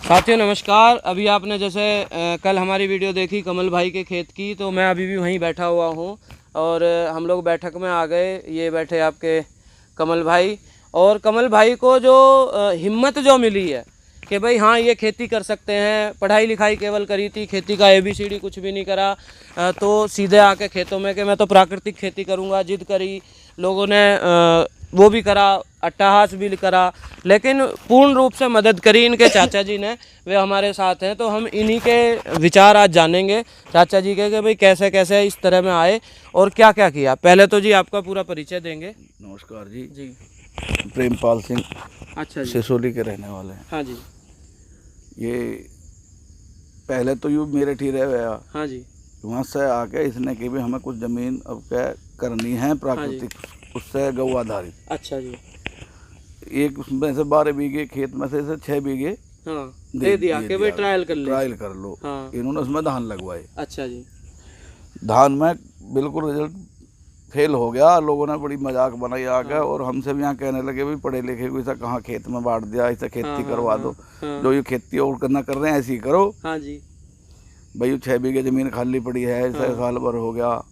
साथियों नमस्कार। अभी आपने जैसे कल हमारी वीडियो देखी कमल भाई के खेत की, तो मैं अभी भी वहीं बैठा हुआ हूँ और हम लोग बैठक में आ गए। ये बैठे आपके कमल भाई, और कमल भाई को जो हिम्मत जो मिली है कि भाई हाँ ये खेती कर सकते हैं। पढ़ाई लिखाई केवल करी थी, खेती का ABCD कुछ भी नहीं करा, तो सीधे आके खेतों में कि मैं तो प्राकृतिक खेती करूँगा, जिद करी। लोगों ने वो भी करा, अट्टहास भी करा, लेकिन पूर्ण रूप से मदद करी इनके चाचा जी ने। वे हमारे साथ हैं, तो हम इन्हीं के विचार आज जानेंगे चाचा जी के कि भाई कैसे कैसे इस तरह में आए और क्या क्या किया। पहले तो जी आपका पूरा परिचय देंगे। नमस्कार जी। जी प्रेमपाल सिंह, अच्छा जी। सिसोली के रहने वाले हैं। हाँ जी। ये पहले तो यूँ मेरे ठीक रह गया। हाँ जी। वहाँ से आके इसने कि भी हमें कुछ ज़मीन अब क्या करनी है प्राकृतिक, उससे गौ आधारित। अच्छा जी। एक उसमें से 12 बीघे खेत में से 6 बीघे हाँ दे दिया कि भाई ट्रायल कर ले, ट्रायल कर लो। हाँ। इन्होंने उसमें धान लगवाए। अच्छा जी। धान में बिल्कुल रिजल्ट फेल हो गया। लोगों ने बड़ी मजाक बनाई आके, हाँ। और हमसे भी यहाँ कहने लगे भी पढ़े लिखे को ऐसा कहाँ खेत में बांट दिया, ऐसा खेती हाँ, करवा हाँ, दो। हाँ। जो ये खेती और करना कर रहे हैं ऐसी करो। हाँ जी। भाई 6 बीघे ज़मीन खाली पड़ी है, ऐसा हाँ। साल भर हो गया,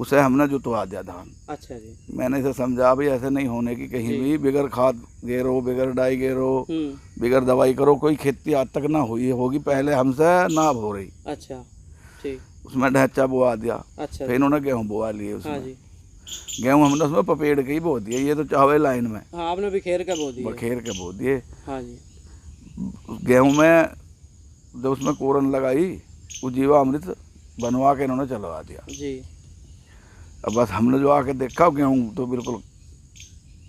उसे हमने जुतवा दिया धान। अच्छा जी। मैंने इसे समझा भी ऐसे नहीं होने की कहीं भी, बिगर खाद गेरो, बिगर डाई गेरो, बिगर दवाई करो कोई खेती आज तक ना हुई होगी, पहले हमसे ना हो रही। अच्छा ठीक। उसमें ढैचा बोआ दिया। अच्छा फिर इन्होंने गेहूँ बोआ लिए हाँ उसमें। जी। गेहूँ हमने उसमें पपेड़ के ही बो दिए। ये तो चावे लाइन में हाँ आपने भी खेर का बो दिया। बखेर के बो दिए। हाँ जी। गेहूँ में जब उसमें कोरन लगाई, वो जीवामृत बनवा के इन्होंने चलवा दिया जी। अब बस हमने जो आके देखा, गेहूँ तो बिल्कुल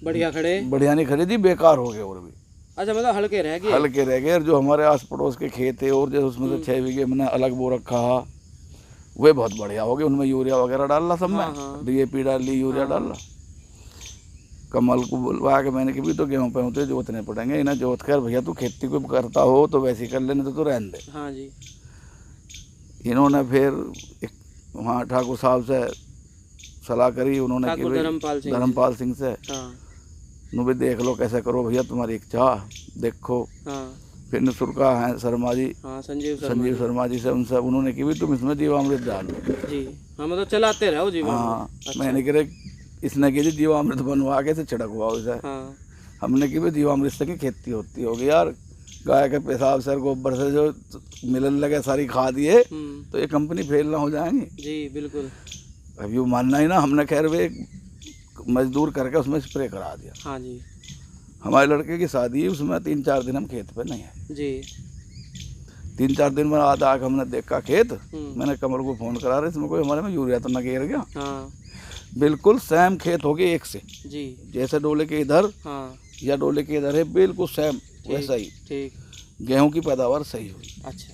बढ़िया खड़े, बढ़िया नहीं खरीदी, बेकार हो गए। और भी अच्छा मतलब हल्के रह गए। हल्के रह गए। और जो हमारे आस पड़ोस के खेत है, और जैसे उसमें से 6 बीघे मैंने अलग बो रखा, वे बहुत बढ़िया हो गए। उनमें यूरिया वगैरह डालना सब में, DAP डाल ली, यूरिया डालना। कमल को बुलवा के मैंने कि भी तो गेहूँ पे होते जोतने पड़ेंगे, इन्हें जोत कर भैया तू खेती को करता हो तो वैसे ही कर लेने, तो रहने दे। हाँ जी। इन्होंने फिर एक वहाँ ठाकुर साहब से सलाह करी, उन्होंने कि धर्मपाल सिंह से, नु भी देख लो कैसे करो भैया, तुम्हारी इच्छा देखो। फिर निसुरका है शर्मा जी, संजीव शर्मा जी से, उनसे उन्होंने कि भी तुम इसमें जीवामृत डाल लो जी। हाँ मतलब चलाते रहो जीवामृत। हाँ। अच्छा। मैंने कह इसने कि जीवामृत बनवा के छिड़कवाओ इसे। हाँ। हमने कि भी जीवामृत से की खेती होती होगी यार, गाय के पेशाब से, गोबर से जो मिलने लगे सारी खाद ये, तो ये कंपनी फेल ना हो जाएंगी। जी बिल्कुल। अब यूँ मानना ही ना, हमने खैर वे मजदूर करके उसमें स्प्रे करा दिया। हाँ जी। हमारे लड़के की शादी है, उसमें 3-4 दिन हम खेत पे नहीं है जी। 3-4 दिन में आधा आके हमने देखा खेत। मैंने कमल को फ़ोन करा रहे, इसमें कोई हमारे में यूरिया तो न गिर गया। हाँ। बिल्कुल सेम खेत हो गए एक से जी। जैसे डोले के इधर या डोले के इधर है, बिल्कुल सेम वैसा ही। ठीक। गेहूं की पैदावार सही हुई। अच्छा।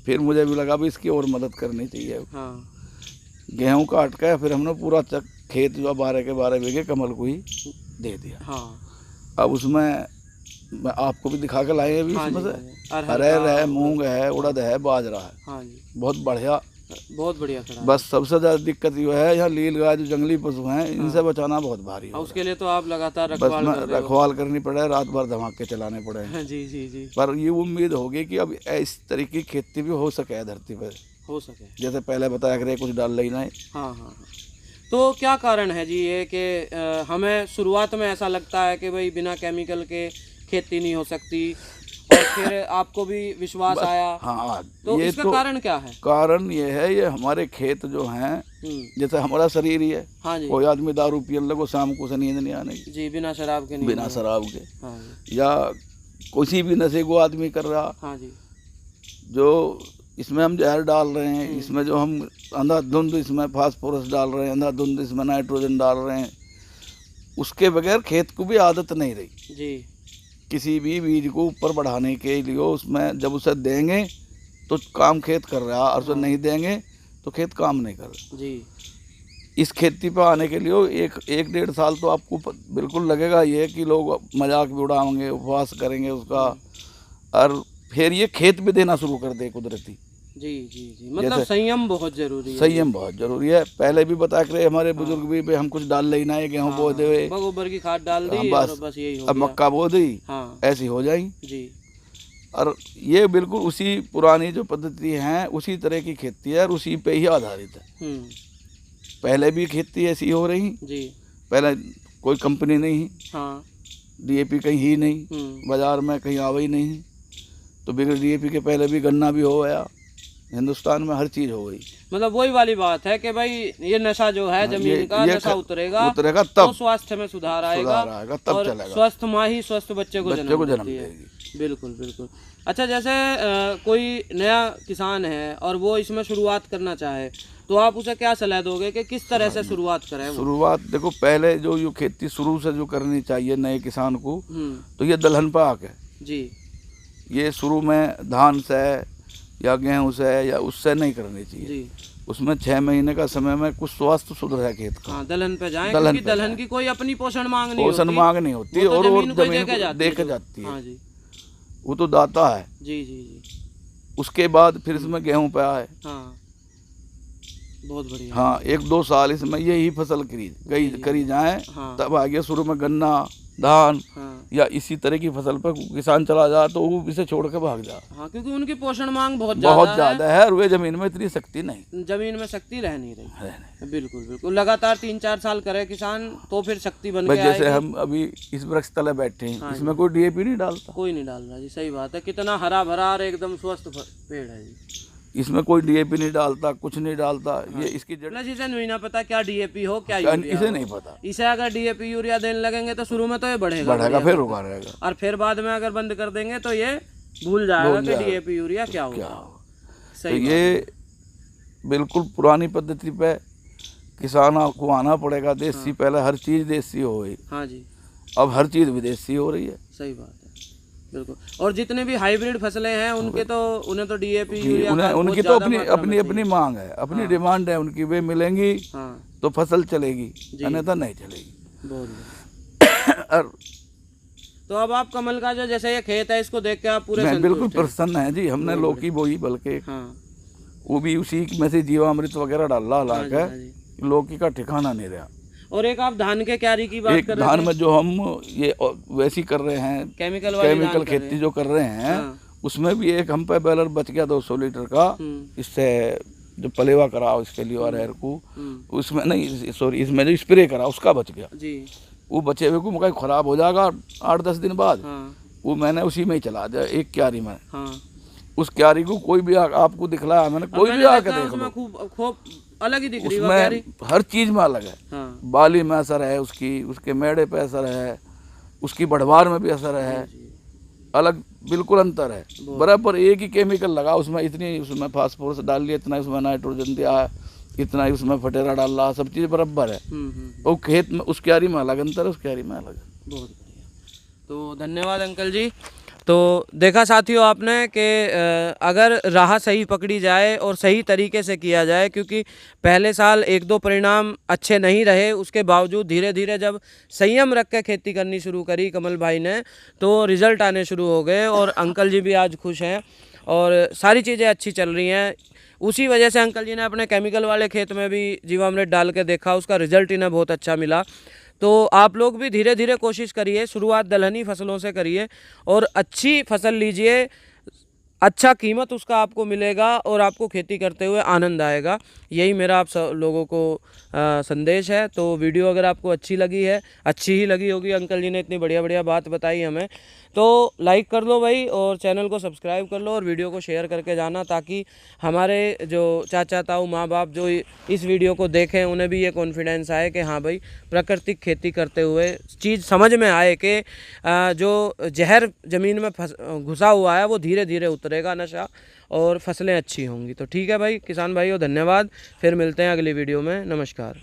फिर मुझे भी लगा भी इसकी और मदद करनी चाहिए। हाँ। गेहूं काट के फिर हमने पूरा खेत जो 12 के 12 बीघे कमल को ही दे दिया। हाँ। अब उसमें मैं आपको भी दिखा के लाए अभी। इसमें से अरहर है, मूंग है, उड़द है, बाजरा है। हाँ जी। बहुत बढ़िया, बहुत बढ़िया खड़ा है। बस सबसे ज़्यादा दिक्कत ये है यहाँ लील गाय जो जंगली पशु हैं, इनसे बचाना बहुत भारी है। उसके लिए तो आप लगातार रखवाल करनी पड़े, रात भर धमाके चलाने पड़े। जी जी जी। पर ये उम्मीद होगी कि अब इस तरीके की खेती भी हो सके धरती पर, हो सके जैसे पहले बताया करे, कुछ डाल लेना है। हाँ हाँ। तो क्या कारण है जी ये कि हमें शुरुआत में ऐसा लगता है कि भाई बिना केमिकल के खेती नहीं हो सकती, और फिर आपको भी विश्वास आया। हाँ, तो इसका कारण क्या है? कारण ये है, ये हमारे खेत जो हैं, जैसे हमारा शरीर ही है। हाँ जी। कोई आदमी दारू पियन लगो शाम को से नींद नहीं आने की जी, बिना शराब के नहीं, बिना शराब के। हाँ जी। या किसी भी नशे को आदमी कर रहा। हाँ जी। जो इसमें हम जहर डाल रहे हैं, इसमें जो हम अंधाधुंध इसमें फास्फोरस डाल रहे हैं, अंधाधुंध इसमें नाइट्रोजन डाल रहे हैं, उसके बगैर खेत को भी आदत नहीं रही जी। किसी भी बीज को ऊपर बढ़ाने के लिए उसमें जब उसे देंगे तो काम खेत कर रहा, और उसे नहीं देंगे तो खेत काम नहीं कर रहा जी। इस खेती पर आने के लिए एक 1.5 साल तो आपको बिल्कुल लगेगा ये कि लोग मजाक भी उड़ाएंगे, उपवास करेंगे उसका, और फिर ये खेत भी देना शुरू कर दे कुदरती। जी जी जी। मतलब संयम बहुत जरूरी है। संयम बहुत जरूरी है। पहले भी बता कर हमारे बुजुर्ग भी हम कुछ डाल लेना है, गेहूँ बो दे, गोबर की खाद डाल दी, बस यही हो गया। अब मक्का बो दी, ऐसी हो जाएगी जी। और ये बिल्कुल उसी पुरानी जो पद्धति है उसी तरह की खेती है और उसी पे ही आधारित है। पहले भी खेती ऐसी हो रही जी। पहले कोई कंपनी नहीं, हाँ। DAP कहीं ही नहीं, बाजार में कहीं आवा ही नहीं, तो बिगड़ DAP के पहले भी गन्ना भी हो गया, हिंदुस्तान में हर चीज हो गई। मतलब वही वाली बात है कि भाई ये नशा जो है जमीन का नशा उतरेगा तब तो स्वास्थ्य में सुधार आएगा तब और चलेगा। स्वस्थ माँ ही स्वस्थ बच्चे को जन्म देगी। बिल्कुल बिल्कुल। अच्छा, जैसे कोई नया किसान है और वो इसमें शुरुआत करना चाहे तो आप उसे क्या सलाह दोगे कि किस तरह से शुरुआत करें? शुरुआत देखो, पहले जो खेती शुरू से जो करनी चाहिए नए किसान को, तो ये दलहन पाक है जी। ये शुरू में धान से या गेहूं से या उससे नहीं करनी चाहिए जी। उसमें 6 महीने का समय में कुछ स्वास्थ्य सुधर है खेत का। हाँ, दलहन पे जाएं, क्योंकि दलहन की कोई अपनी पोषण मांग नहीं होती, और जमीन देख जाती है। वो तो दाता है जी जी जी। उसके बाद फिर इसमें गेहूं पे आए, हाँ बहुत बढ़िया। हाँ 1-2 साल इसमें यही फसल करी जाए, हाँ। तब आगे शुरू में गन्ना धान, हाँ। या इसी तरह की फसल पर किसान चला जाए तो वो इसे छोड़ के भाग जाए, हाँ, क्योंकि उनकी पोषण मांग बहुत ज्यादा है और वे जमीन में इतनी शक्ति नहीं, जमीन में शक्ति रह नहीं रही। बिल्कुल बिल्कुल। लगातार 3-4 साल करे किसान तो फिर शक्ति बन गया। जैसे हम अभी इस वृक्ष तले बैठे हैं, इसमें कोई DAP नहीं डालता, कोई नहीं डाल रहा जी। सही बात है, कितना हरा भरा और एकदम स्वस्थ पेड़ है जी। इसमें कोई DAP नहीं डालता, कुछ नहीं डालता। हाँ। ये इसकी जड़ इसे नहीं ना पता क्या DAP हो क्या यूरिया, इसे नहीं पता। इसे अगर DAP यूरिया देने लगेंगे तो शुरू में तो ये बढ़ेगा फिर रुका रहेगा, और फिर बाद में अगर बंद कर देंगे तो ये भूल जाएगा कि DAP यूरिया क्या होगा। सही। तो ये बिल्कुल पुरानी पद्धति पे किसान को आना पड़ेगा। देसी, पहले हर चीज देसी हो गई, हाँ जी। अब हर चीज विदेशी हो रही है। सही बात है, बिल्कुल। और जितने भी हाइब्रिड फसलें हैं उनके तो उन्हें तो DAP यूरिया उनकी तो अपनी मांग है, अपनी डिमांड है उनकी, वे मिलेंगी तो फसल चलेगी, अन्यथा नहीं चलेगी। और तो अब आप कमल का जो जैसे ये खेत है इसको देख के आप पूरे बिल्कुल प्रसन्न है जी। हमने लौकी बोई, बल्कि वो भी उसी में से जीवामृत वगैरह डाला के, लौकी का ठिकाना नहीं रहा। और एक आप धान के क्यारी की बात कर रहे हैं। धान में जो हम ये वैसी कर रहे हैं, केमिकल खेती जो कर रहे हैं, उसमें भी एक हम पे बैलर बच गया 200 लीटर का, इससे जो पलेवा करा इसके लिए अरहर को, उसमें नहीं, सॉरी, इसमें जो स्प्रे करा उसका बच गया जी। वो बचे हुए को मकई खराब हो जाएगा 8-10 दिन बाद, वो मैंने उसी में ही चला दिया एक क्यारी में। उस क्यारी को कोई भी आपको दिखलाया मैंने, कोई भी आके देख लो, खूब अलग ही दिख रही है, उसमें हर चीज में अलग है। हाँ। बाली में असर है उसके मेड़े पे असर है, उसकी बढ़वार में भी असर है, अलग बिल्कुल अंतर है। बराबर एक ही केमिकल लगा उसमें, इतनी उसमें फास्फोरस डाल लिया, इतना उसमें नाइट्रोजन दिया, इतना उसमें फटेरा डाल रहा, सब चीज बराबर है। और खेत में उस क्यारी में अलग अंतर है, उस क्यारी में अलग है। बहुत बढ़िया। तो धन्यवाद अंकल जी। तो देखा साथियों आपने कि अगर राह सही पकड़ी जाए और सही तरीके से किया जाए, क्योंकि पहले साल 1-2 परिणाम अच्छे नहीं रहे, उसके बावजूद धीरे धीरे जब संयम रख के खेती करनी शुरू करी कमल भाई ने तो रिज़ल्ट आने शुरू हो गए। और अंकल जी भी आज खुश हैं और सारी चीज़ें अच्छी चल रही हैं। उसी वजह से अंकल जी ने अपने केमिकल वाले खेत में भी जीवामृत डाल के देखा, उसका रिज़ल्ट इन्हें बहुत अच्छा मिला। तो आप लोग भी धीरे धीरे कोशिश करिए, शुरुआत दलहनी फसलों से करिए और अच्छी फसल लीजिए, अच्छा कीमत उसका आपको मिलेगा और आपको खेती करते हुए आनंद आएगा। यही मेरा आप सब लोगों को संदेश है। तो वीडियो अगर आपको अच्छी लगी है, अच्छी ही लगी होगी, अंकल जी ने इतनी बढ़िया बढ़िया बात बताई हमें, तो लाइक कर लो भाई और चैनल को सब्सक्राइब कर लो और वीडियो को शेयर करके जाना, ताकि हमारे जो चाचा ताऊ माँ बाप जो इस वीडियो को देखें उन्हें भी ये कॉन्फिडेंस आए कि हाँ भाई प्राकृतिक खेती करते हुए चीज़ समझ में आए कि जो जहर ज़मीन में घुसा हुआ है वो धीरे धीरे उतरेगा नशा और फसलें अच्छी होंगी। तो ठीक है भाई किसान भाइयों, धन्यवाद। फिर मिलते हैं अगली वीडियो में। नमस्कार।